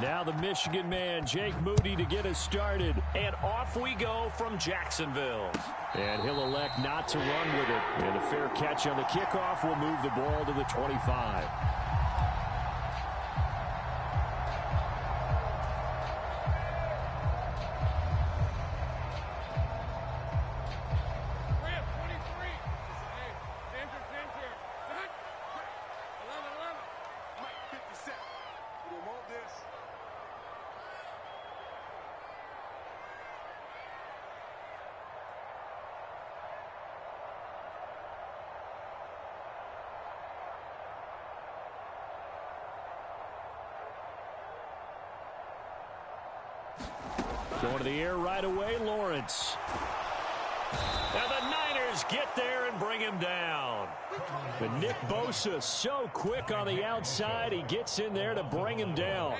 Now the Michigan man, Jake Moody, to get us started. And off we go from Jacksonville. And he'll elect not to run with it. And a fair catch on the kickoff will move the ball to the 25. Going to the air right away, Lawrence. And the Niners get there and bring him down. But Nick Bosa, so quick on the outside, he gets in there to bring him down.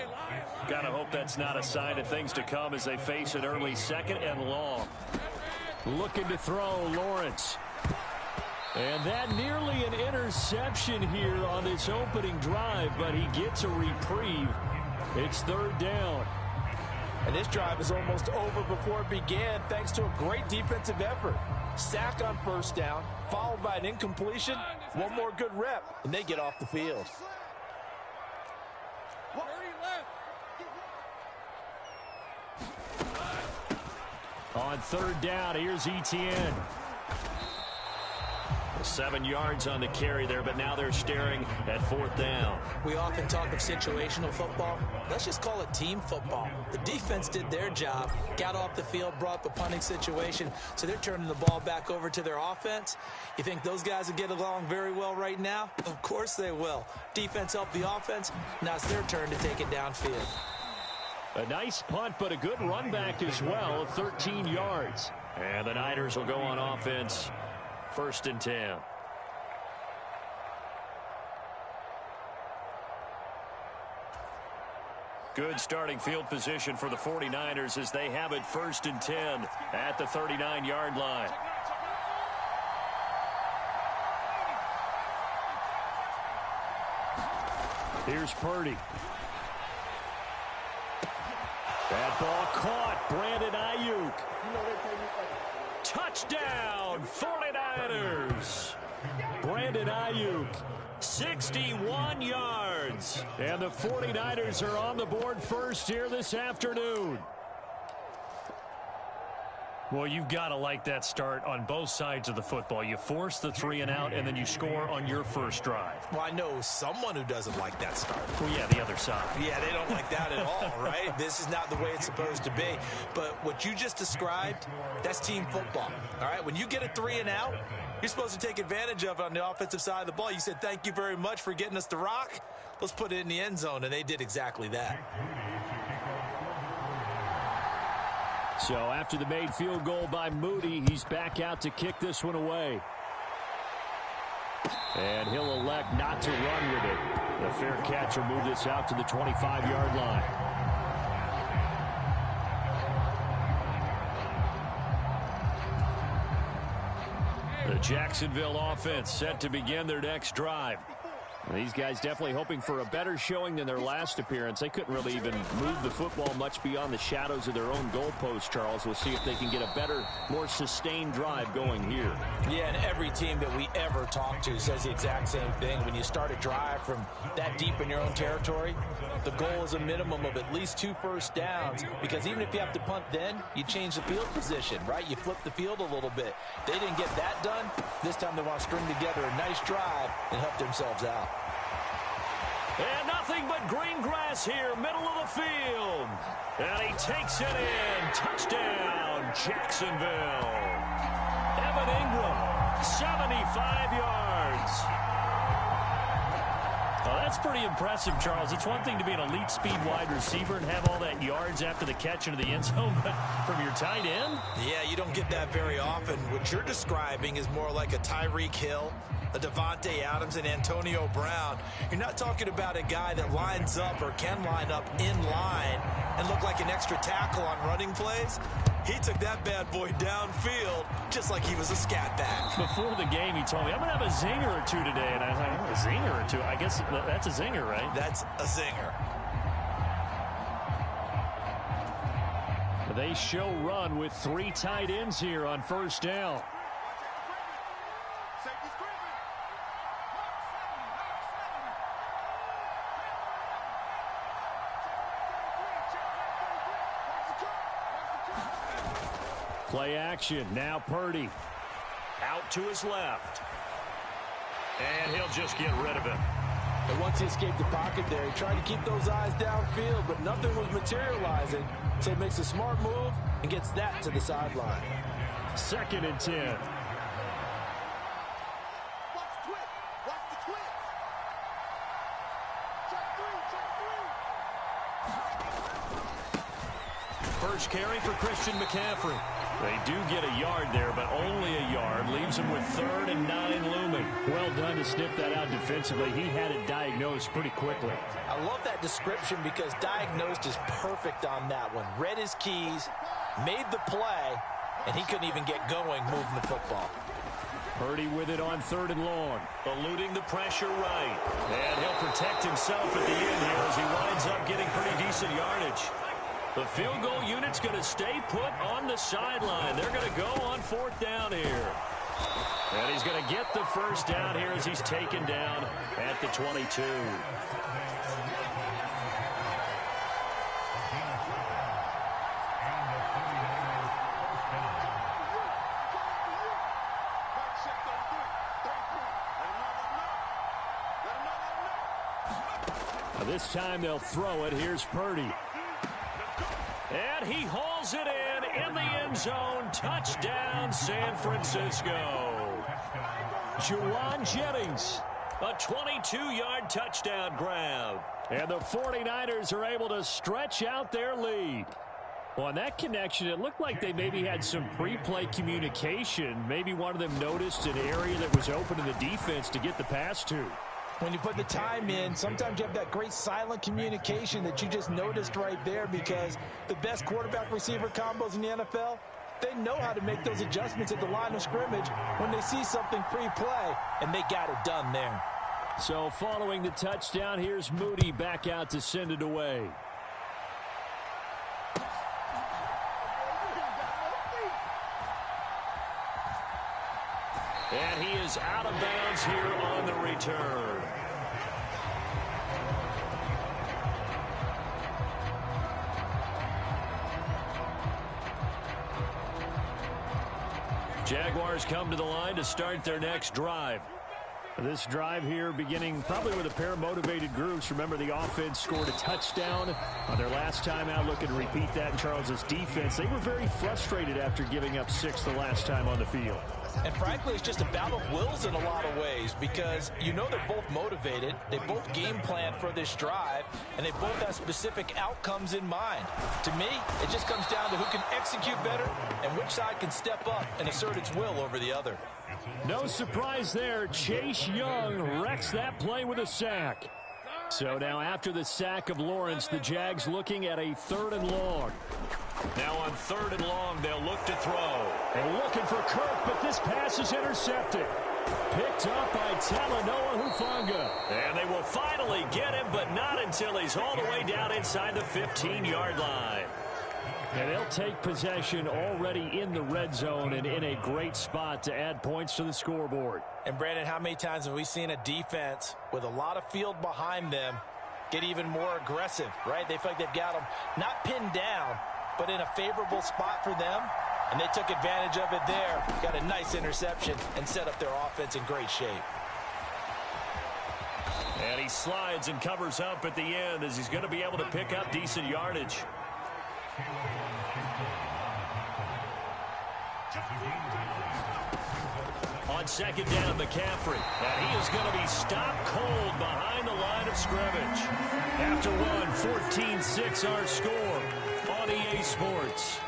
Gotta hope that's not a sign of things to come as they face an early 2nd and long. Looking to throw, Lawrence. And that nearly an interception here on this opening drive, but he gets a reprieve. It's 3rd down. And this drive is almost over before it began thanks to a great defensive effort. Sack on 1st down, followed by an incompletion. One more good rep, and they get off the field. On 3rd down, here's Etienne. 7 yards on the carry there, but now they're staring at 4th down. We often talk of situational football. Let's just call it team football. The defense did their job, got off the field, brought the punting situation, so they're turning the ball back over to their offense. You think those guys will get along very well right now? Of course they will. Defense helped the offense. Now it's their turn to take it downfield. A nice punt, but a good run back as well of 13 yards. And the Niners will go on offense. 1st and 10. Good starting field position for the 49ers as they have it 1st and 10 at the 39-yard line. Here's Purdy. That ball caught. Brandon Ayuk. Touchdown, 49ers. Brandon Ayuk, 61 yards. And the 49ers are on the board first here this afternoon. Well, you've got to like that start on both sides of the football. You force the 3 and out, and then you score on your first drive. Well, I know someone who doesn't like that start. Well, yeah, the other side. Yeah, they don't like that at all, right? This is not the way it's supposed to be. But what you just described, that's team football, all right? When you get a 3 and out, you're supposed to take advantage of it on the offensive side of the ball. You said, thank you very much for getting us the rock. Let's put it in the end zone, and they did exactly that. So after the made field goal by Moody, he's back out to kick this one away. And he'll elect not to run with it. The fair catch will move this out to the 25-yard line. The Jacksonville offense set to begin their next drive. These guys definitely hoping for a better showing than their last appearance. They couldn't really even move the football much beyond the shadows of their own goalpost, Charles. We'll see if they can get a better, more sustained drive going here. Yeah, and every team that we ever talk to says the exact same thing. When you start a drive from that deep in your own territory, the goal is a minimum of at least 2 first downs, because even if you have to punt then, you change the field position, right? You flip the field a little bit. They didn't get that done. This time they want to string together a nice drive and help themselves out. And nothing but green grass here, middle of the field. And he takes it in. Touchdown, Jacksonville. Evan Ingram, 75 yards. Well, that's pretty impressive, Charles. It's one thing to be an elite speed wide receiver and have all that yards after the catch into the end zone, but from your tight end? Yeah, you don't get that very often. What you're describing is more like a Tyreek Hill, a Devontae Adams, and Antonio Brown. You're not talking about a guy that lines up or can line up in line and look like an extra tackle on running plays. He took that bad boy downfield just like he was a scat back. Before the game, he told me, I'm going to have a zinger or two today. And I was like, a zinger or two? I guess that's a zinger, right? That's a zinger. They show run with 3 tight ends here on first down. Play action. Now Purdy. Out to his left. And he'll just get rid of it. And once he escaped the pocket there, he tried to keep those eyes downfield, but nothing was materializing. So he makes a smart move and gets that to the sideline. 2nd and 10. First carry for Christian McCaffrey. They do get a yard there, but only a yard. Leaves him with 3rd and 9 looming. Well done to sniff that out defensively. He had it diagnosed pretty quickly. I love that description because diagnosed is perfect on that one. Read his keys, made the play, and he couldn't even get going moving the football. Purdy with it on 3rd and long. Eluding the pressure right. And he'll protect himself at the end here as he winds up getting pretty decent yardage. The field goal unit's going to stay put on the sideline. They're going to go on 4th down here. And he's going to get the first down here as he's taken down at the 22. Now this time they'll throw it. Here's Purdy. And he hauls it in the end zone. Touchdown, San Francisco. Juwan Jennings. A 22-yard touchdown grab. And the 49ers are able to stretch out their lead. Well, on that connection, it looked like they maybe had some pre-play communication. Maybe one of them noticed an area that was open in the defense to get the pass to. When you put the time in, sometimes you have that great silent communication that you just noticed right there, because the best quarterback-receiver combos in the NFL, they know how to make those adjustments at the line of scrimmage when they see something pre-play, and they got it done there. So following the touchdown, here's Moody back out to send it away. And he is out of bounds here on the return. Jaguars come to the line to start their next drive. This drive here beginning probably with a pair of motivated groups. Remember, the offense scored a touchdown on their last time out, looking to repeat that in Charles's defense. They were very frustrated after giving up 6 the last time on the field. And frankly, it's just a battle of wills in a lot of ways, because you know they're both motivated, they both game plan for this drive, and they both have specific outcomes in mind. To me, it just comes down to who can execute better and which side can step up and assert its will over the other. No surprise there. Chase Young wrecks that play with a sack. So now after the sack of Lawrence, the Jags looking at a 3rd and long. Now on 3rd and long, they'll look to throw. And looking for Kirk, but this pass is intercepted. Picked up by Talanoa Hufanga. And they will finally get him, but not until he's all the way down inside the 15-yard line. And they'll take possession already in the red zone and in a great spot to add points to the scoreboard. And Brandon, how many times have we seen a defense with a lot of field behind them get even more aggressive, right? They feel like they've got them not pinned down, but in a favorable spot for them, and they took advantage of it there. Got a nice interception and set up their offense in great shape. And he slides and covers up at the end as he's going to be able to pick up decent yardage. On 2nd down, McCaffrey. And he is going to be stopped cold behind the line of scrimmage. After one, 14-6 our score on EA Sports.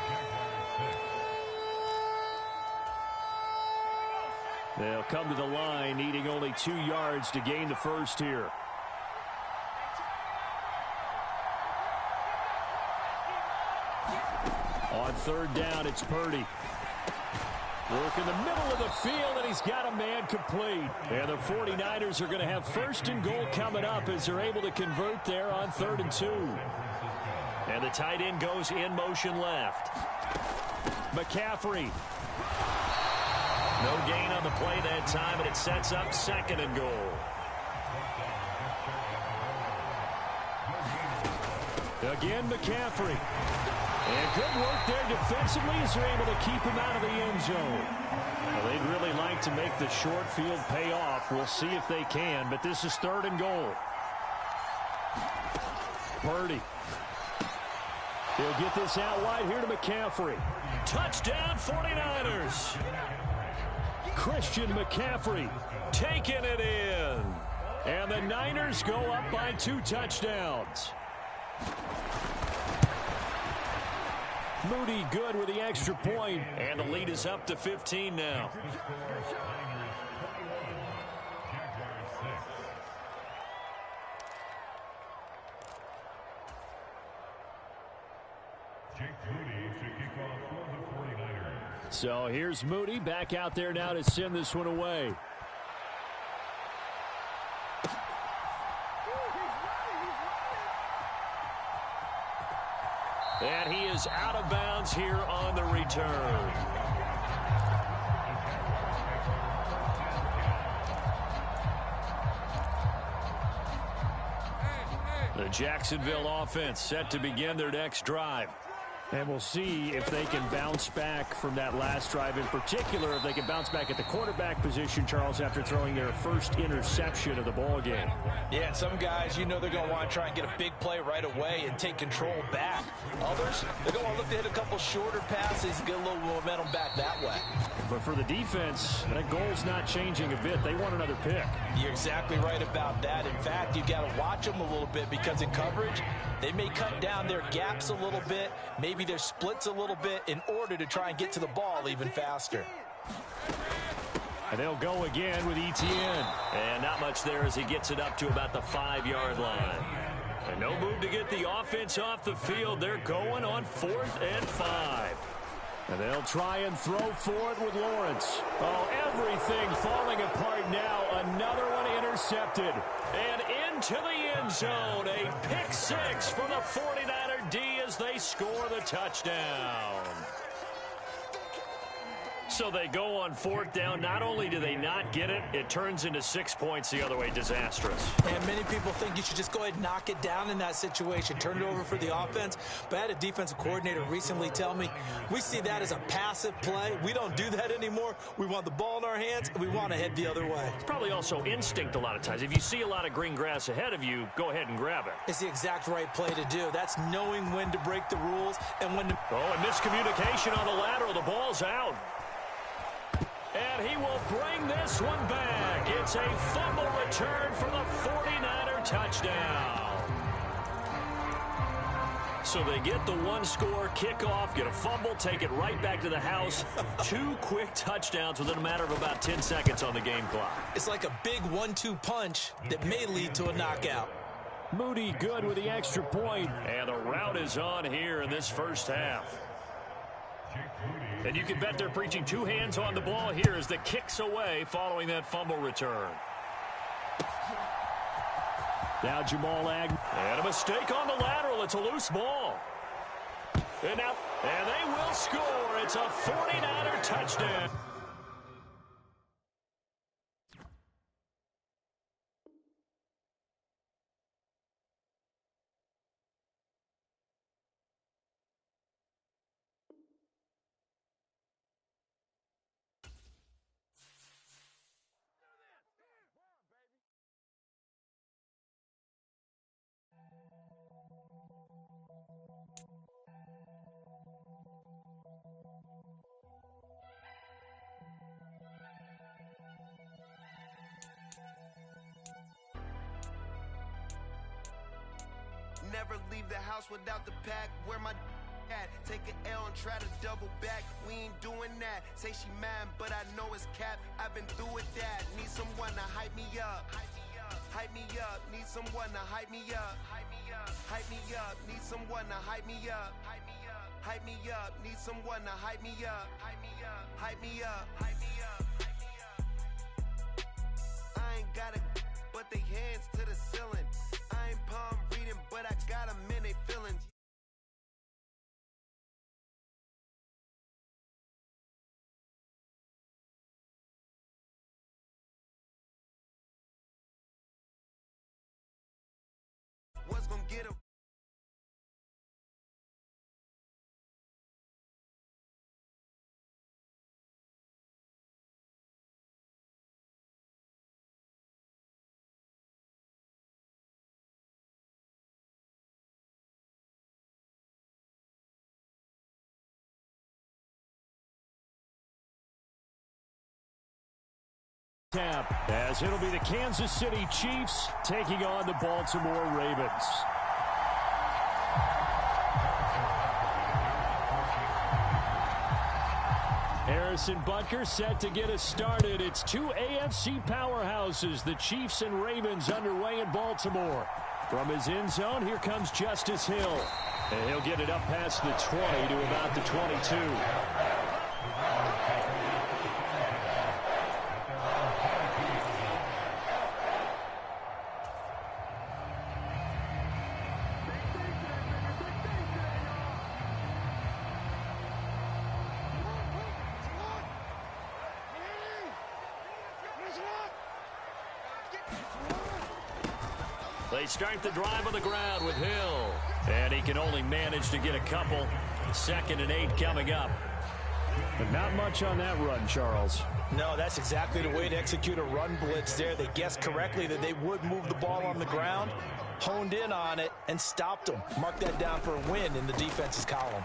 They'll come to the line, needing only 2 yards to gain the first here. On 3rd down, it's Purdy. Work in the middle of the field, and he's got a man complete. And the 49ers are going to have 1st and goal coming up as they're able to convert there on 3rd and 2. And the tight end goes in motion left. McCaffrey. No gain on the play that time, and it sets up 2nd and goal. Again, McCaffrey. And good work there defensively as they're able to keep him out of the end zone. Well, they'd really like to make the short field pay off. We'll see if they can, but this is 3rd and goal. Purdy. He'll get this out wide here to McCaffrey. Touchdown 49ers. Christian McCaffrey taking it in. And the Niners go up by 2 touchdowns. Moody good with the extra point. And the lead is up to 15 now. So here's Moody back out there now to send this one away. And he is out of bounds here on the return. The Jacksonville offense set to begin their next drive. And we'll see if they can bounce back from that last drive, in particular, if they can bounce back at the quarterback position, Charles, after throwing their first interception of the ball game. Yeah, and some guys, you know they're going to want to try and get a big play right away and take control back. Others, they're going to want to look to hit a couple shorter passes and get a little momentum back that way. But for the defense, that goal's not changing a bit. They want another pick. You're exactly right about that. In fact, you've got to watch them a little bit because in coverage, they may cut down their gaps a little bit, maybe their splits a little bit in order to try and get to the ball even faster. And they'll go again with Etienne. And not much there as he gets it up to about the 5-yard line. And no move to get the offense off the field. They're going on 4th and 5. And they'll try and throw for it with Lawrence. Oh, everything falling apart now. Another one intercepted. And into the end zone. A pick 6 for the 49er D as they score the touchdown. So they go on 4th down. Not only do they not get it, it turns into 6 points the other way. Disastrous. And many people think you should just go ahead and knock it down in that situation. Turn it over for the offense. But I had a defensive coordinator recently tell me, we see that as a passive play. We don't do that anymore. We want the ball in our hands, and we want to head the other way. It's probably also instinct a lot of times. If you see a lot of green grass ahead of you, go ahead and grab it. It's the exact right play to do. That's knowing when to break the rules and when to... Oh, and miscommunication on the lateral. The ball's out. And he will bring this one back. It's a fumble return for the 49er touchdown. So they get the 1-score kickoff, get a fumble, take it right back to the house. 2 quick touchdowns within a matter of about 10 seconds on the game clock. It's like a big 1-2 punch that may lead to a knockout. Moody good with the extra point. And the route is on here in this first half. And you can bet they're preaching 2 hands on the ball here as the kick's away following that fumble return. Now Jamal Agnew. And a mistake on the lateral. It's a loose ball. And they will score. It's a 49er touchdown. Never leave the house without the pack. Where my at? Take an L and try to double back. We ain't doing that. Say she mad, but I know it's cap. I've been through with that. Need someone to hype me up. Hype me up. Need someone to hype me up. Hype me up. Need someone to hype me up. Hype me up. Need someone to hype me up. Hype me up. I ain't got it, but they hands to the ceiling. I ain't palm reading, but I got 'em in they feelings. Tap, as it'll be the Kansas City Chiefs taking on the Baltimore Ravens. Harrison Butker set to get us started. It's two AFC powerhouses, the Chiefs and Ravens, underway in Baltimore. From his end zone, here comes Justice Hill. And he'll get it up past the 20 to about the 22. They start the drive on the ground with Hill. And he can only manage to get a couple. 2nd and 8 coming up. But not much on that run, Charles. No, that's exactly the way to execute a run blitz there. They guessed correctly that they would move the ball on the ground, honed in on it, and stopped them. Mark that down for a win in the defense's column.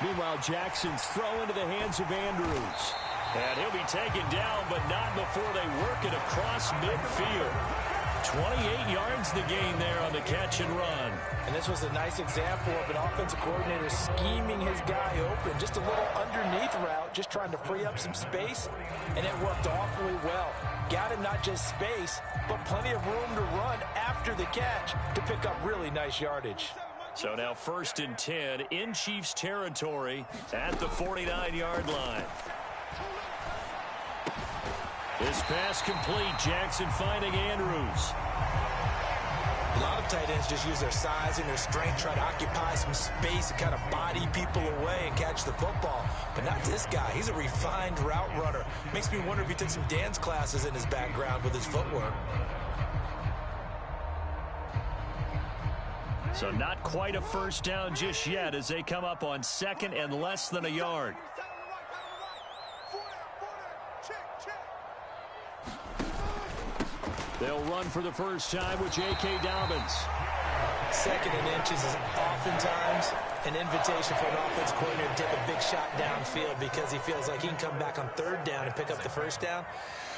Meanwhile, Jackson's throw into the hands of Andrews. And he'll be taken down, but not before they work it across midfield. 28 yards the gain there on the catch and run. And this was a nice example of an offensive coordinator scheming his guy open. Just a little underneath route, just trying to free up some space, and it worked awfully well. Got him not just space, but plenty of room to run after the catch to pick up really nice yardage. So now 1st and 10 in Chiefs territory at the 49-yard line. This pass complete. Jackson finding Andrews. A lot of tight ends just use their size and their strength, try to occupy some space and kind of body people away and catch the football. But not this guy. He's a refined route runner. Makes me wonder if he took some dance classes in his background with his footwork. So not quite a first down just yet as they come up on 2nd and less than a yard. They'll run for the first time with J.K. Dobbins. 2nd and inches is oftentimes an invitation for an offense coordinator to take a big shot downfield because he feels like he can come back on 3rd down and pick up the first down.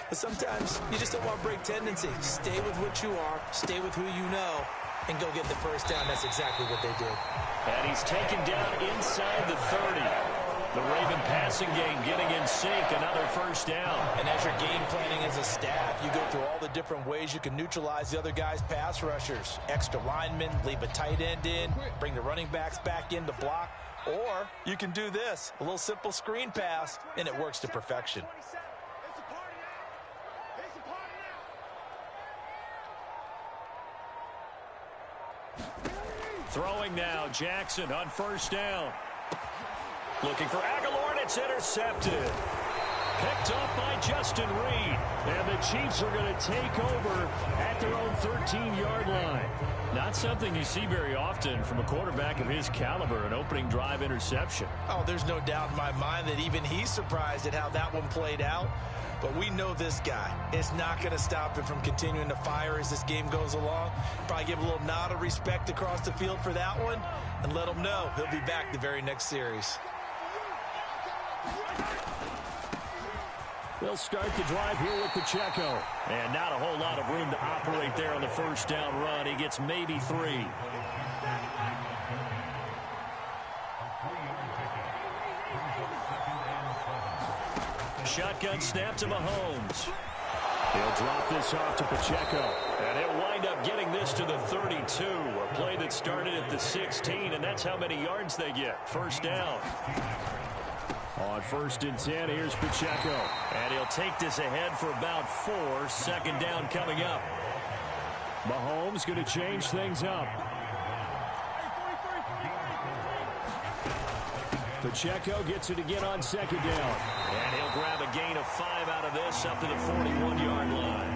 But sometimes you just don't want to break tendency. Stay with what you are, stay with who you know, and go get the first down. That's exactly what they did. And he's taken down inside the 30. The Raven passing game getting in sync, another first down. And as you're game planning as a staff, you go through all the different ways you can neutralize the other guy's pass rushers. Extra linemen, leave a tight end in, bring the running backs back in to block. Or you can do this, a little simple screen pass, and it works to perfection. Throwing now, Jackson on first down. Looking for Aguilar, and it's intercepted. Picked up by Justin Reed. And the Chiefs are going to take over at their own 13-yard line. Not something you see very often from a quarterback of his caliber, an opening drive interception. Oh, there's no doubt in my mind that even he's surprised at how that one played out. But we know this guy is not going to stop him from continuing to fire as this game goes along. Probably give a little nod of respect across the field for that one and let him know he'll be back the very next series. They'll start the drive here with Pacheco. And not a whole lot of room to operate there on the first down run. He gets maybe 3. Shotgun snap to Mahomes. He'll drop this off to Pacheco. And he'll wind up getting this to the 32. A play that started at the 16, and that's how many yards they get. First down. On 1st and 10, here's Pacheco. And he'll take this ahead for about 4. 2nd down coming up. Mahomes going to change things up. Pacheco gets it again on 2nd down. And he'll grab a gain of 5 out of this up to the 41-yard line.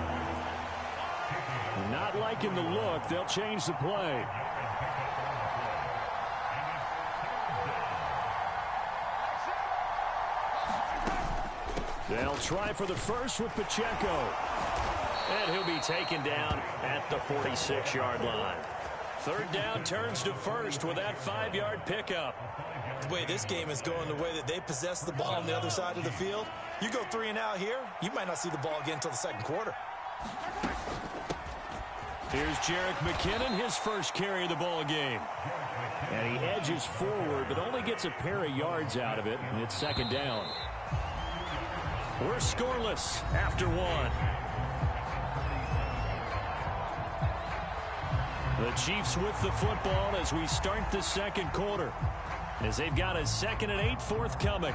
Not liking the look. They'll change the play. They'll try for the first with Pacheco. And he'll be taken down at the 46-yard line. 3rd down turns to 1st with that 5-yard pickup. The way this game is going, the way that they possess the ball on the other side of the field, you go 3 and out here, you might not see the ball again until the second quarter. Here's Jerick McKinnon, his first carry of the ball game. And he edges forward, but only gets a pair of yards out of it, and it's second down. We're scoreless after 1. The Chiefs with the football as we start the second quarter, as they've got a 2nd and 8 forthcoming.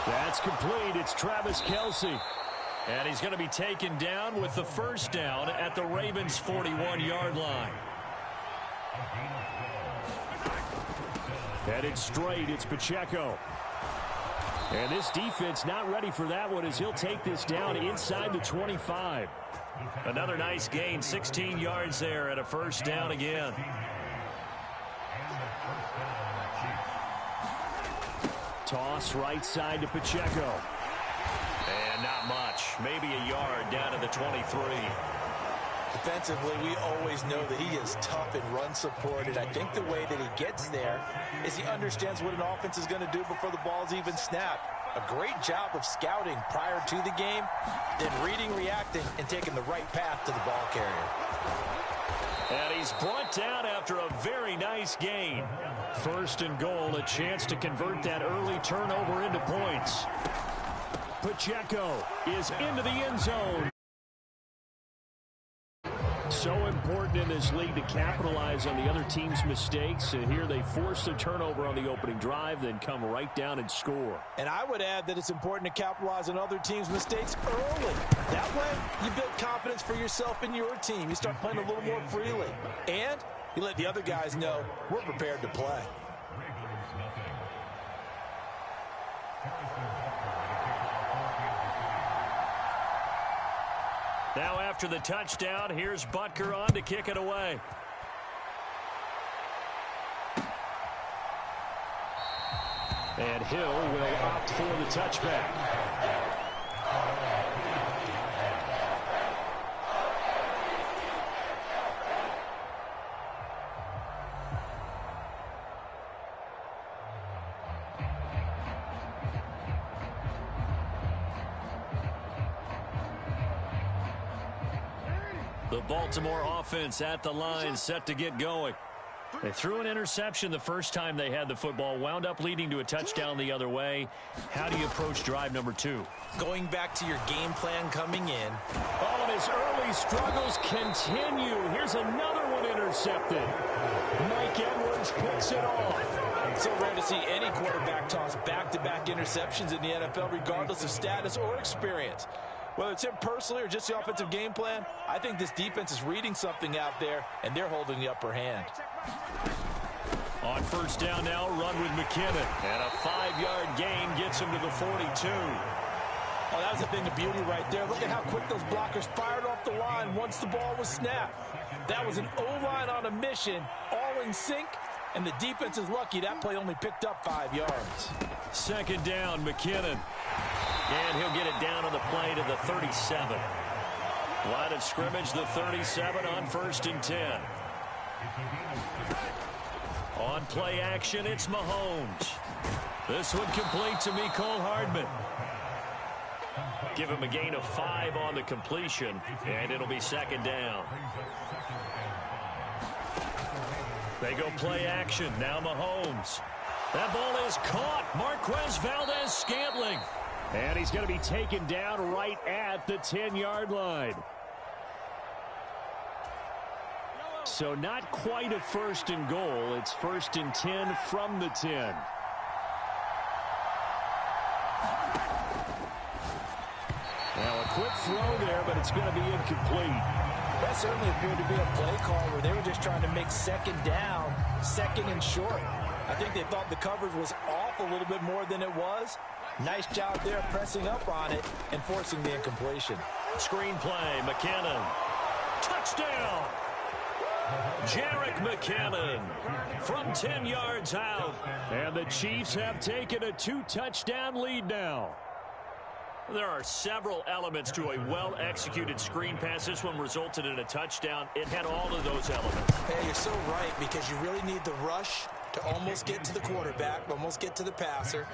That's complete. It's Travis Kelce. And he's going to be taken down with the first down at the Ravens' 41-yard line. Headed straight, it's Pacheco. And this defense not ready for that one as he'll take this down inside the 25. Another nice gain, 16 yards there and a first down again. Toss right side to Pacheco. And not much. Maybe a yard down to the 23. Defensively, we always know that he is tough and run supported. I think the way that he gets there is he understands what an offense is going to do before the ball's even snapped. A great job of scouting prior to the game, then reading, reacting, and taking the right path to the ball carrier. And he's brought down after a very nice gain. 1st and goal, a chance to convert that early turnover into points. Pacheco is into the end zone. So important in this league to capitalize on the other team's mistakes. And here they force a turnover on the opening drive, then come right down and score. And I would add that it's important to capitalize on other teams' mistakes early. That way, you build confidence for yourself and your team. You start playing a little more freely. And you let the other guys know we're prepared to play. Now after the touchdown, here's Butker on to kick it away. And Hill will opt for the touchback. The Baltimore offense at the line, set to get going. They threw an interception the first time they had the football, wound up leading to a touchdown the other way. How do you approach drive number 2? Going back to your game plan coming in. Oh, and his early struggles continue. Here's another one intercepted. Mike Edwards picks it off. So rare to see any quarterback toss back-to-back interceptions in the NFL, regardless of status or experience. Whether it's him personally or just the offensive game plan, I think this defense is reading something out there, and they're holding the upper hand. On first down now, run with McKinnon. And a 5-yard gain gets him to the 42. Oh, that was a thing of beauty right there. Look at how quick those blockers fired off the line once the ball was snapped. That was an O-line on a mission, all in sync, and the defense is lucky that play only picked up 5 yards. Second down, McKinnon. And he'll get it down on the play to the 37. Line of scrimmage, the 37 on 1st and 10. On play action, it's Mahomes. This one complete to Mecole Hardman. Give him a gain of 5 on the completion, and it'll be second down. They go play action. Now Mahomes. That ball is caught. Marquez Valdes-Scantling. And he's going to be taken down right at the 10-yard line. So not quite a 1st and goal. It's 1st and 10 from the 10. Now a quick throw there, but it's going to be incomplete. That certainly appeared to be a play call where they were just trying to make second down, 2nd and short. I think they thought the coverage was off a little bit more than it was. Nice job there pressing up on it and forcing the incompletion. Screen play, McKinnon. Touchdown! Jerick McKinnon from 10 yards out. And the Chiefs have taken a 2-touchdown lead now. There are several elements to a well-executed screen pass. This one resulted in a touchdown. It had all of those elements. Hey, you're so right, because you really need the rush to almost get to the quarterback, almost get to the passer.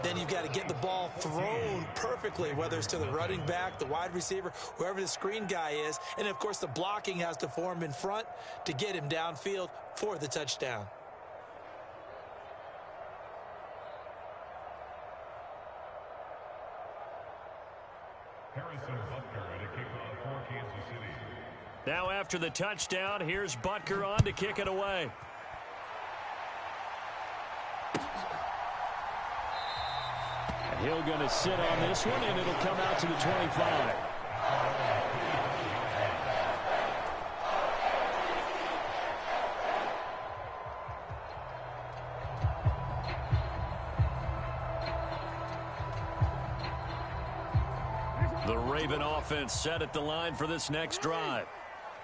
Then you've got to get the ball thrown perfectly, whether it's to the running back, the wide receiver, whoever the screen guy is. And, of course, the blocking has to form in front to get him downfield for the touchdown. Now after the touchdown, here's Butker on to kick it away. And he'll going to sit on this one, and it'll come out to the 25. The Raven offense set at the line for this next drive.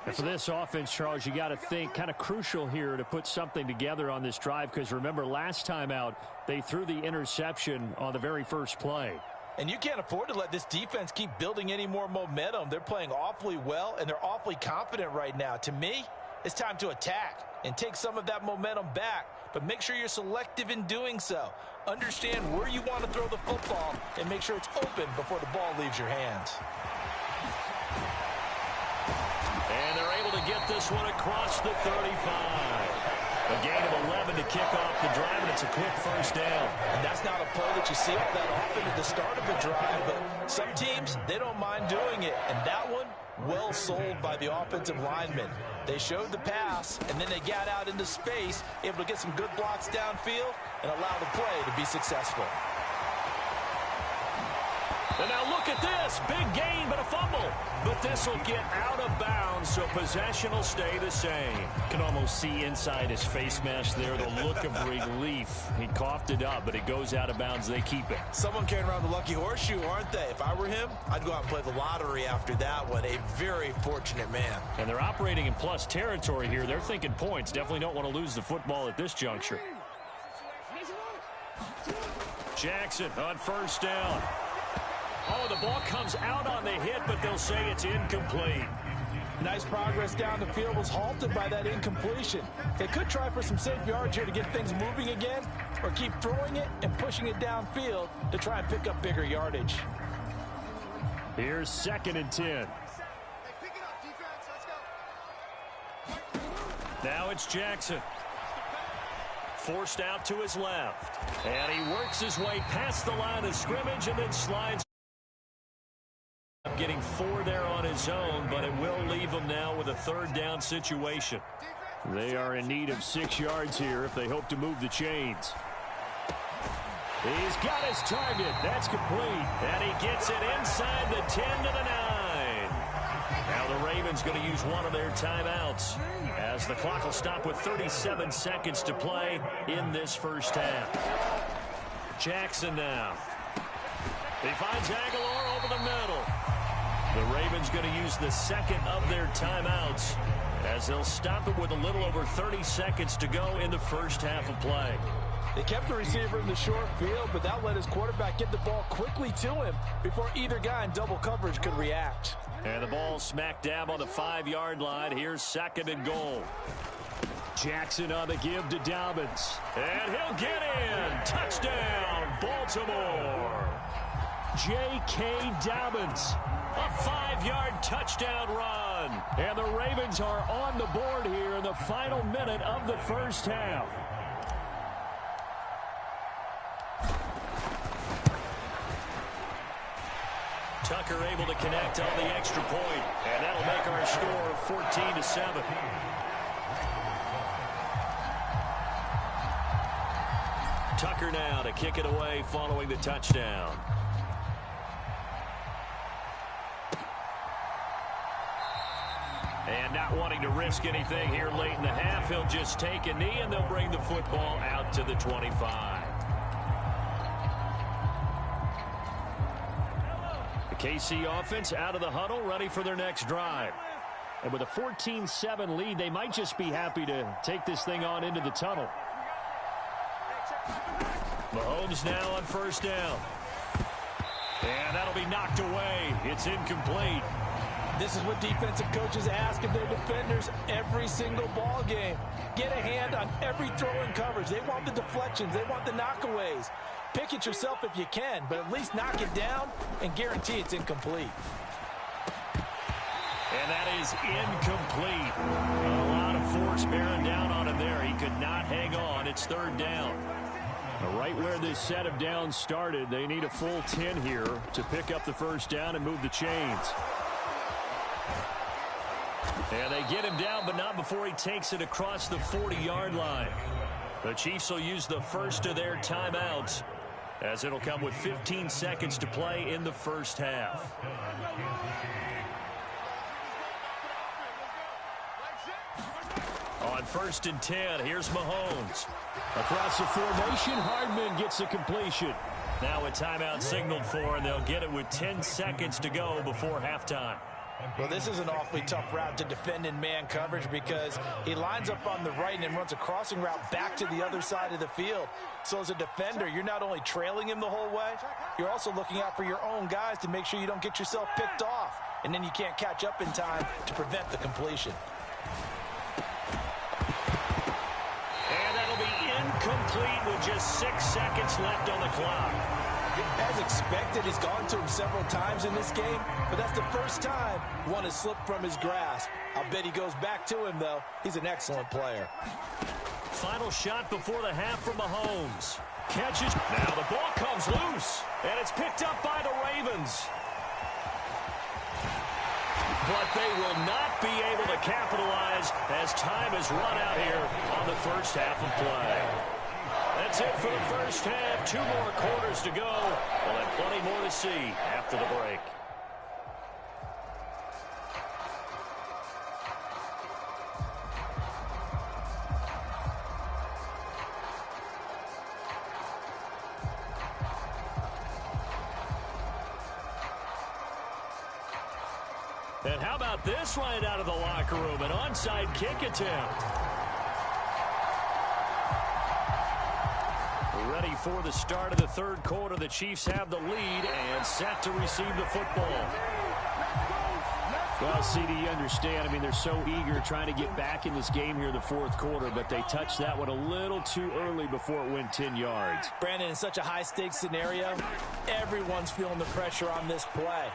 And for this offense, Charles, you got to think kind of crucial here to put something together on this drive, because remember last time out they threw the interception on the very first play. And you can't afford to let this defense keep building any more momentum. They're playing awfully well, and they're awfully confident right now. To me, it's time to attack and take some of that momentum back, but make sure you're selective in doing so. Understand where you want to throw the football and make sure it's open before the ball leaves your hands. And they're able to get this one across the 35. A gain of 11 to kick off the drive, and it's a quick first down. And that's not a play that you see all that often at the start of a drive, but some teams, they don't mind doing it. And that one, well sold by the offensive lineman. They showed the pass, and then they got out into space, able to get some good blocks downfield and allow the play to be successful. And now look at this. Big gain, but a fumble. But this will get out of bounds, so possession will stay the same. Can almost see inside his face mask there the look of relief. He coughed it up, but it goes out of bounds. They keep it. Someone carrying around the lucky horseshoe, aren't they? If I were him, I'd go out and play the lottery after that one. A very fortunate man. And they're operating in plus territory here. They're thinking points. Definitely don't want to lose the football at this juncture. Jackson on first down. Oh, the ball comes out on the hit, but they'll say it's incomplete. Nice progress down the field was halted by that incompletion. They could try for some safe yards here to get things moving again, or keep throwing it and pushing it downfield to try and pick up bigger yardage. Here's 2nd and 10. Now it's Jackson. Forced out to his left. And he works his way past the line of scrimmage and then slides. Getting 4 there on his own, but it will leave him now with a 3rd down situation. They are in need of 6 yards here if they hope to move the chains. He's got his target. That's complete. And he gets it inside the 10 to the 9. Now the Ravens going to use one of their timeouts as the clock will stop with 37 seconds to play in this first half. Jackson now. He finds Aguilar over the middle. The Ravens going to use the 2nd of their timeouts as they'll stop it with a little over 30 seconds to go in the first half of play. They kept the receiver in the short field, but that let his quarterback get the ball quickly to him before either guy in double coverage could react. And the ball smack dab on the 5-yard line. Here's 2nd and goal. Jackson on the give to Dobbins. And he'll get in. Touchdown, Baltimore. J.K. Dobbins. A 5-yard touchdown run. And the Ravens are on the board here in the final minute of the first half. Tucker able to connect on the extra point, and that'll make our score 14-7. Tucker now to kick it away following the touchdown. And not wanting to risk anything here late in the half, he'll just take a knee, and they'll bring the football out to the 25. The KC offense out of the huddle, ready for their next drive. And with a 14-7 lead, they might just be happy to take this thing on into the tunnel. Mahomes now on first down. And that'll be knocked away. It's incomplete. This is what defensive coaches ask of their defenders every single ball game. Get a hand on every throw in coverage. They want the deflections. They want the knockaways. Pick it yourself if you can, but at least knock it down and guarantee it's incomplete. And that is incomplete. A lot of force bearing down on him there. He could not hang on. It's third down. Right where this set of downs started, they need a full 10 here to pick up the first down and move the chains. And they get him down, but not before he takes it across the 40-yard line. The Chiefs will use the first of their timeouts, as it'll come with 15 seconds to play in the first half. On first and 10, here's Mahomes. Across the formation, Hardman gets a completion. Now a timeout signaled for, and they'll get it with 10 seconds to go before halftime. Well, this is an awfully tough route to defend in man coverage because he lines up on the right and then runs a crossing route back to the other side of the field. So as a defender, you're not only trailing him the whole way, you're also looking out for your own guys to make sure you don't get yourself picked off. And then you can't catch up in time to prevent the completion. And that'll be incomplete with just 6 seconds left on the clock. As expected, he's gone to him several times in this game, but that's the first time one has slipped from his grasp. I'll bet he goes back to him, though. He's an excellent player. Final shot before the half from Mahomes. Catches. Now the ball comes loose, and it's picked up by the Ravens. But they will not be able to capitalize as time has run out here on the first half of play. That's it for the first half. 2 more quarters to go. We'll have plenty more to see after the break. And how about this right out of the locker room? An onside kick attempt. Ready for the start of the third quarter. The Chiefs have the lead and set to receive the football. Well, CD, you understand. I mean, they're so eager trying to get back in this game here in the fourth quarter, but they touched that one a little too early before it went 10 yards. Brandon, in such a high-stakes scenario, everyone's feeling the pressure on this play.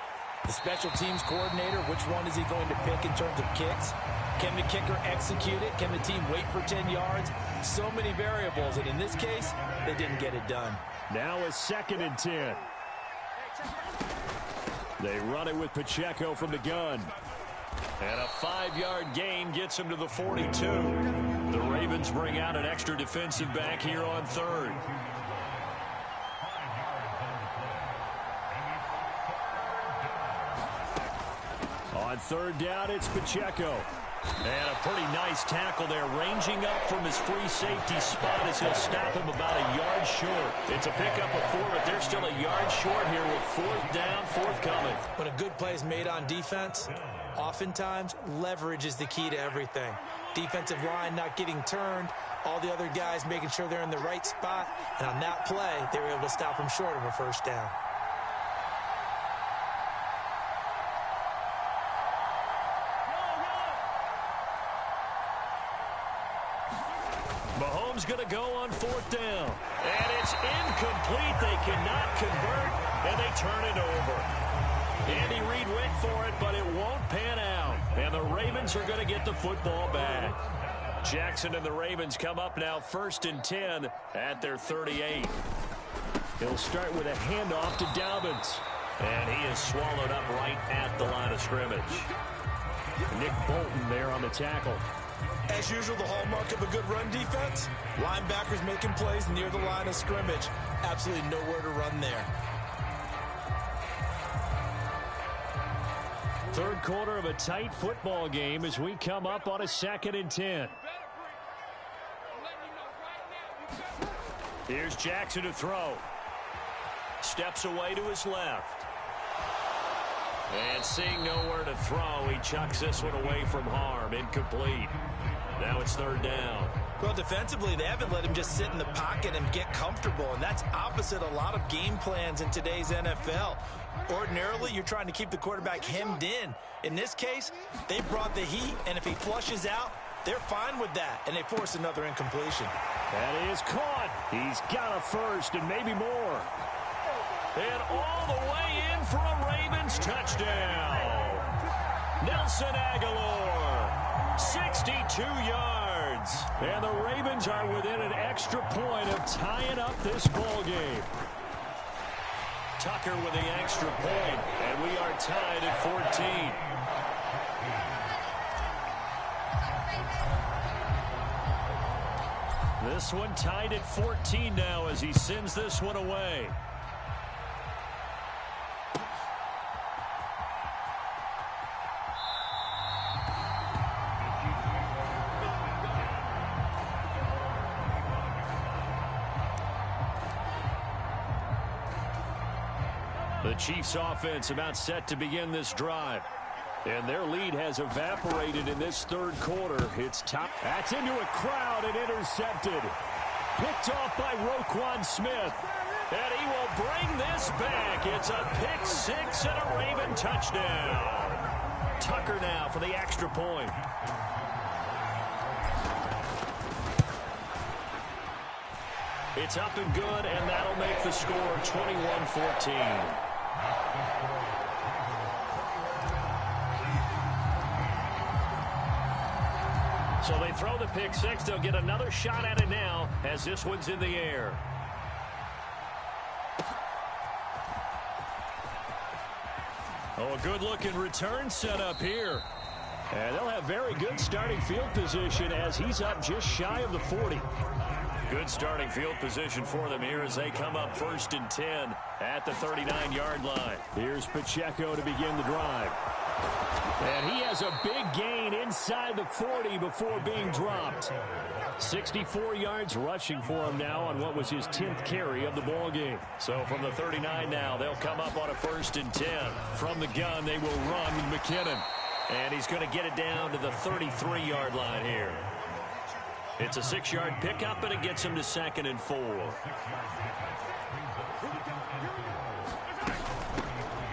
The special teams coordinator, which one is he going to pick in terms of kicks? Can the kicker execute it? Can the team wait for 10 yards? So many variables, and in this case, they didn't get it done. Now a 2nd and 10. They run it with Pacheco from the gun. And a 5-yard gain gets him to the 42. The Ravens bring out an extra defensive back here on third. On third down, it's Pacheco. And a pretty nice tackle there, ranging up from his free safety spot as he'll stop him about a yard short. It's a pickup of 4, but they're still a yard short here with 4th down, forthcoming. When a good play is made on defense, oftentimes leverage is the key to everything. Defensive line not getting turned, all the other guys making sure they're in the right spot, and on that play, they were able to stop him short of a first down. Mahomes going to go on 4th down. And it's incomplete. They cannot convert, and they turn it over. Andy Reid went for it, but it won't pan out. And the Ravens are going to get the football back. Jackson and the Ravens come up now 1st and 10 at their 38. He'll start with a handoff to Dobbins. And he is swallowed up right at the line of scrimmage. Nick Bolton there on the tackle. As usual, the hallmark of a good run defense, linebackers making plays near the line of scrimmage. Absolutely nowhere to run there. Third quarter of a tight football game as we come up on a 2nd and 10. Here's Jackson to throw. Steps away to his left. And seeing nowhere to throw, he chucks this one away from harm. Incomplete. Now it's third down. Well, defensively, they haven't let him just sit in the pocket and get comfortable, and that's opposite a lot of game plans in today's NFL. Ordinarily, you're trying to keep the quarterback hemmed in. In this case, they brought the heat, and if he flushes out, they're fine with that, and they force another incompletion. That is caught. He's got a first and maybe more. And all the way in for a Ravens touchdown. Nelson Aguilar, 62 yards. And the Ravens are within an extra point of tying up this ball game. Tucker with the extra point, and we are tied at 14. This one tied at 14 now as he sends this one away. The Chiefs offense about set to begin this drive. And their lead has evaporated in this third quarter. It's top. That's into a crowd and intercepted. Picked off by Roquan Smith. And he will bring this back. It's a pick six and a Raven touchdown. Tucker now for the extra point. It's up and good, and that'll make the score 21-14. So they throw the pick six. They'll get another shot at it now as this one's in the air. Oh, a good-looking return set up here. And they'll have very good starting field position as he's up just shy of the 40. Good starting field position for them here as they come up 1st and 10 at the 39-yard line. Here's Pacheco to begin the drive. And he has a big gain inside the 40 before being dropped. 64 yards rushing for him now on what was his 10th carry of the ball game. So from the 39 now, they'll come up on a 1st and 10. From the gun, they will run with McKinnon. And he's going to get it down to the 33-yard line here. It's a 6-yard pickup, and it gets him to 2nd and 4.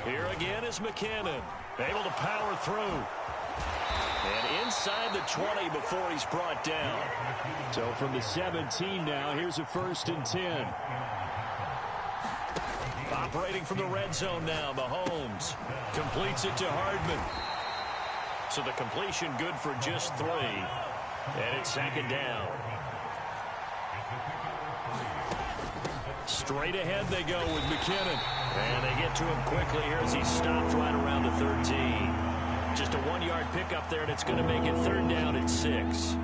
Here again is McKinnon, able to power through. And inside the 20 before he's brought down. So from the 17 now, here's a 1st and 10. Operating from the red zone now, Mahomes completes it to Hardman. So the completion good for just 3. And it's 2nd down. Straight ahead they go with McKinnon. And they get to him quickly here as he's stopped right around the 13. Just a 1-yard pickup there, and it's going to make it 3rd down at 6.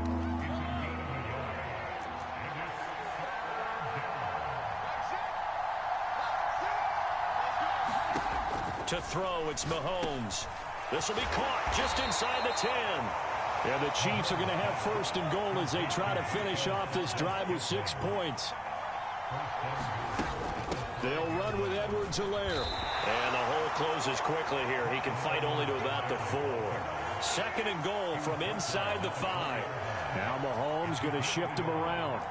To throw, it's Mahomes. This will be caught just inside the 10. And the Chiefs are going to have 1st and goal as they try to finish off this drive with 6 points. They'll run with Edwards-Helaire. And the hole closes quickly here. He can fight only to about the 4. 2nd and goal from inside the 5. Now Mahomes going to shift him around.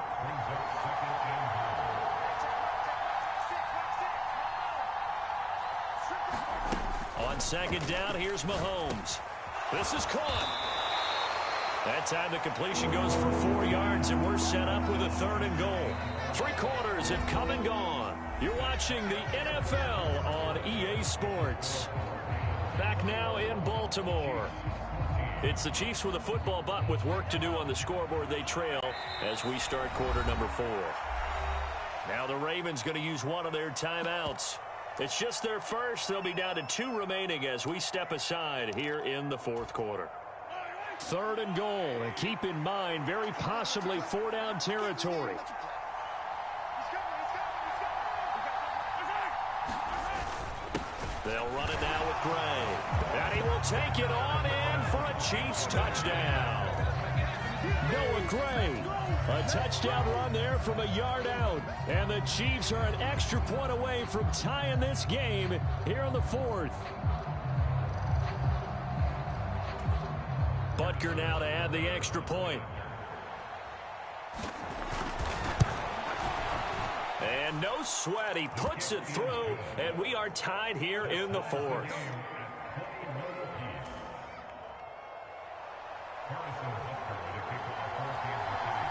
On 2nd down, here's Mahomes. This is caught. That time the completion goes for 4 yards, and we're set up with a 3rd and goal. 3 quarters have come and gone. You're watching the NFL on EA Sports. Back now in Baltimore. It's the Chiefs with a football, but with work to do on the scoreboard, they trail as we start quarter number 4. Now the Ravens going to use one of their timeouts. It's just their first. They'll be down to 2 remaining as we step aside here in the 4th quarter. 3rd and goal, and keep in mind, very possibly 4-down territory. They'll run it now with Gray. And he will take it on in for a Chiefs touchdown. Noah Gray, a touchdown run there from a yard out. And the Chiefs are an extra point away from tying this game here in the 4th. Butker now to add the extra point. And no sweat. He puts it through, and we are tied here in the fourth.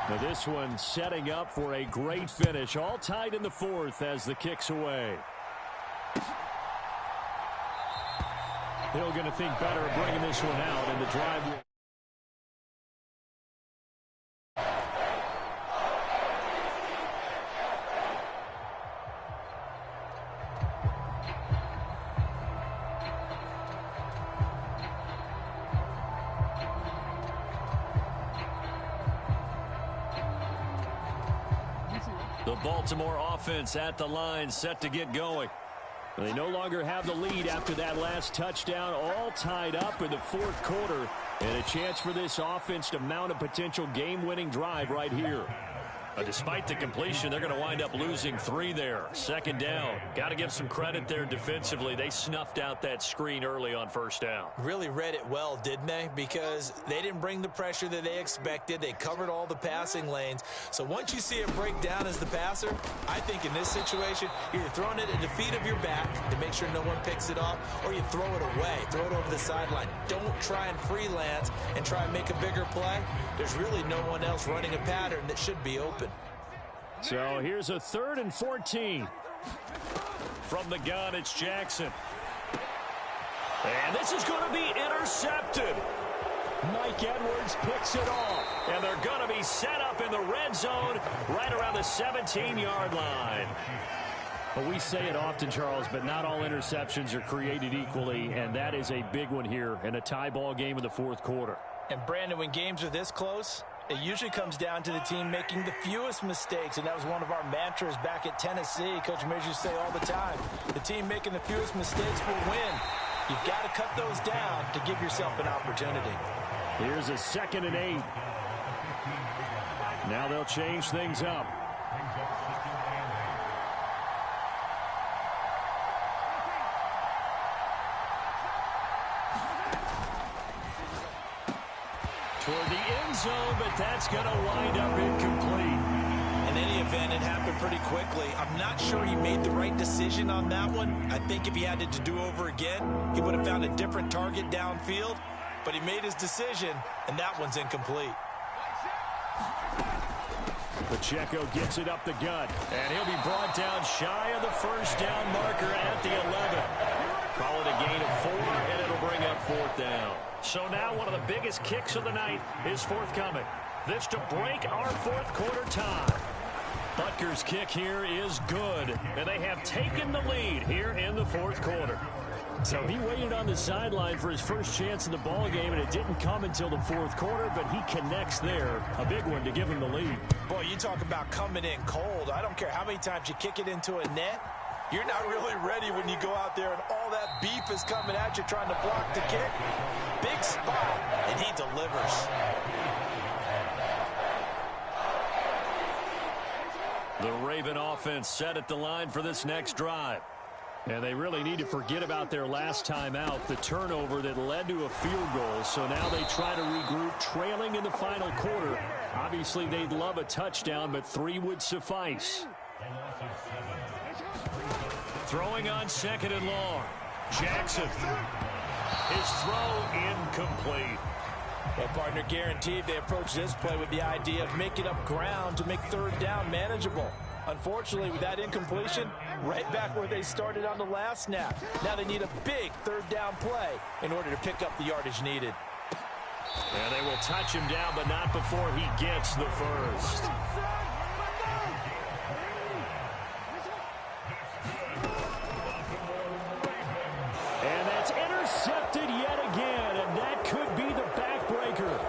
Now this one setting up for a great finish. All tied in the fourth as the kick's away. Hill going to think better of bringing this one out, and the drive. The Baltimore offense at the line, set to get going. They no longer have the lead after that last touchdown, all tied up in the fourth quarter, and a chance for this offense to mount a potential game-winning drive right here. Despite the completion, they're going to wind up losing 3 there. Second down. Got to give some credit there defensively. They snuffed out that screen early on first down. Really read it well, didn't they? Because they didn't bring the pressure that they expected. They covered all the passing lanes. So once you see it break down as the passer, I think in this situation, you're either throwing it at the feet of your back to make sure no one picks it off, or you throw it away, throw it over the sideline. Don't try and freelance and try and make a bigger play. There's really no one else running a pattern that should be open. So here's a 3rd and 14. From the gun, it's Jackson. And this is going to be intercepted. Mike Edwards picks it off. And they're going to be set up in the red zone right around the 17-yard line. Well, we say it often, Charles, but not all interceptions are created equally, and that is a big one here in a tie ball game in the fourth quarter. And Brandon, when games are this close, it usually comes down to the team making the fewest mistakes, and that was one of our mantras back at Tennessee. Coach Mears used to say all the time, the team making the fewest mistakes will win. You've got to cut those down to give yourself an opportunity. Here's a 2nd and 8. Now they'll change things up. Toward the end zone, but that's going to wind up incomplete. In any event, it happened pretty quickly. I'm not sure he made the right decision on that one. I think if he had it to do over again, he would have found a different target downfield. But he made his decision, and that one's incomplete. Pacheco gets it up the gut. And he'll be brought down shy of the first down marker at the 11. Call it a gain of 4, and it'll bring up 4th down. So now one of the biggest kicks of the night is forthcoming. This to break our fourth quarter tie. Butker's kick here is good, and they have taken the lead here in the fourth quarter. So he waited on the sideline for his first chance in the ball game, and it didn't come until the fourth quarter, but he connects there. A big one to give him the lead. Boy, you talk about coming in cold. I don't care how many times you kick it into a net. You're not really ready when you go out there and all that beef is coming at you trying to block the kick. Big spot, and he delivers. The Raven offense set at the line for this next drive. And they really need to forget about their last time out, the turnover that led to a field goal. So now they try to regroup, trailing in the final quarter. Obviously, they'd love a touchdown, but 3 would suffice. Throwing on 2nd and long. Jackson. His throw incomplete. Well, partner, guaranteed they approach this play with the idea of making up ground to make 3rd down manageable. Unfortunately, with that incompletion, right back where they started on the last snap. Now they need a big 3rd down play in order to pick up the yardage needed. And they will touch him down, but not before he gets the first. And that's intercepted yet again, and that could be the backbreaker.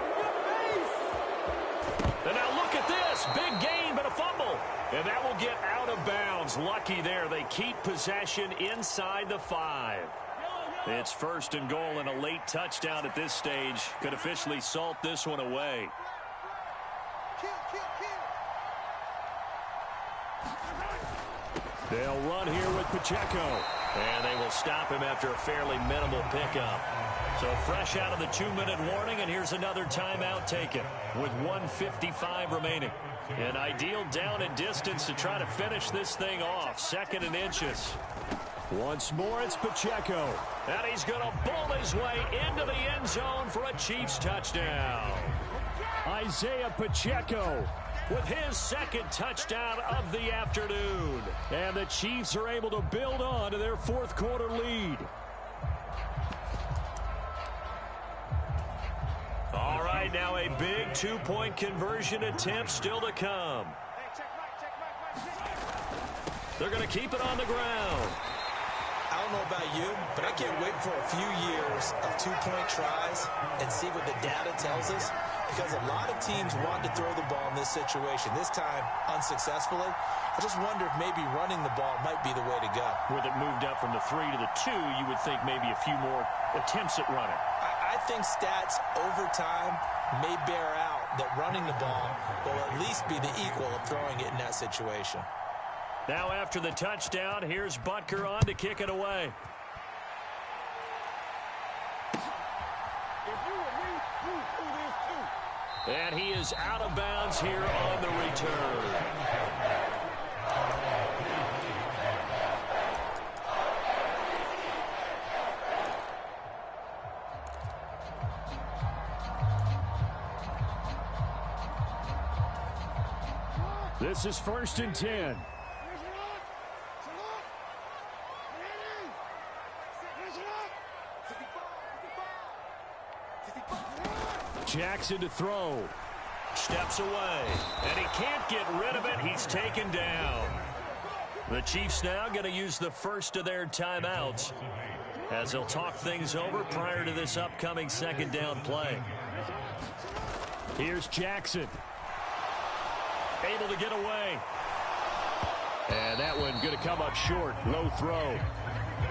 And now look at this. Big gain, but a fumble. And that will get out of bounds. Lucky there. They keep possession inside the 5. It's 1st and goal, and a late touchdown at this stage could officially salt this one away. They'll run here with Pacheco. And they will stop him after a fairly minimal pickup. So fresh out of the 2-minute warning, and here's another timeout taken with 1:55 remaining. An ideal down and distance to try to finish this thing off. 2nd and inches. Once more, it's Pacheco. And he's going to bull his way into the end zone for a Chiefs touchdown. Isaiah Pacheco with his 2nd touchdown of the afternoon. And the Chiefs are able to build on to their 4th quarter lead. All right, now a big 2-point conversion attempt still to come. They're going to keep it on the ground. I don't know about you, but I can't wait for a few years of 2-point tries and see what the data tells us, because a lot of teams want to throw the ball in this situation, this time unsuccessfully. I just wonder if maybe running the ball might be the way to go. With it moved up from the 3 to the 2, you would think maybe a few more attempts at running. I think stats over time may bear out that running the ball will at least be the equal of throwing it in that situation. Now after the touchdown, here's Butker on to kick it away. And he is out of bounds here on the return. This is 1st and 10. Jackson to throw. Steps away. And he can't get rid of it. He's taken down. The Chiefs now going to use the first of their timeouts as they'll talk things over prior to this upcoming 2nd down play. Here's Jackson. Able to get away. And that one going to come up short. Low throw.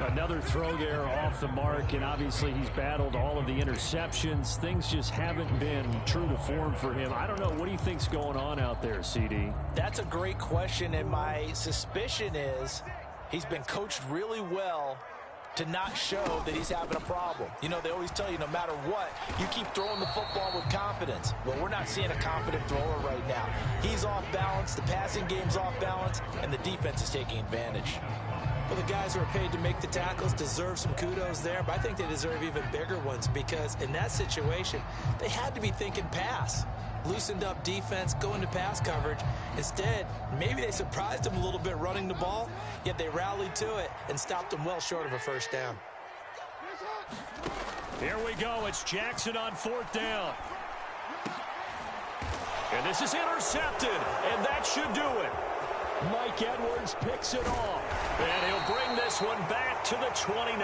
Another throw there off the mark, and obviously he's battled all of the interceptions. Things just haven't been true to form for him. I don't know. What do you think's going on out there, CD? That's a great question, and my suspicion is he's been coached really well to not show that he's having a problem. You know, they always tell you no matter what, you keep throwing the football with confidence. Well, we're not seeing a confident thrower right now. He's off balance, the passing game's off balance, and the defense is taking advantage. Well, the guys who are paid to make the tackles deserve some kudos there, but I think they deserve even bigger ones because in that situation, they had to be thinking pass. Loosened up defense, going to pass coverage. Instead, maybe they surprised them a little bit running the ball, yet they rallied to it and stopped them well short of a 1st down. Here we go. It's Jackson on 4th down. And this is intercepted, and that should do it. Mike Edwards picks it off, and he'll bring this one back to the 29.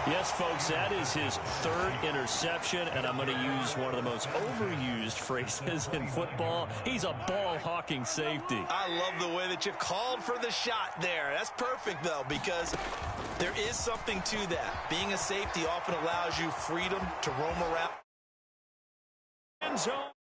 Yes, folks, that is his 3rd interception, and I'm going to use one of the most overused phrases in football. He's a ball-hawking safety. I love the way that you called for the shot there. That's perfect, though, because there is something to that. Being a safety often allows you freedom to roam around. End zone.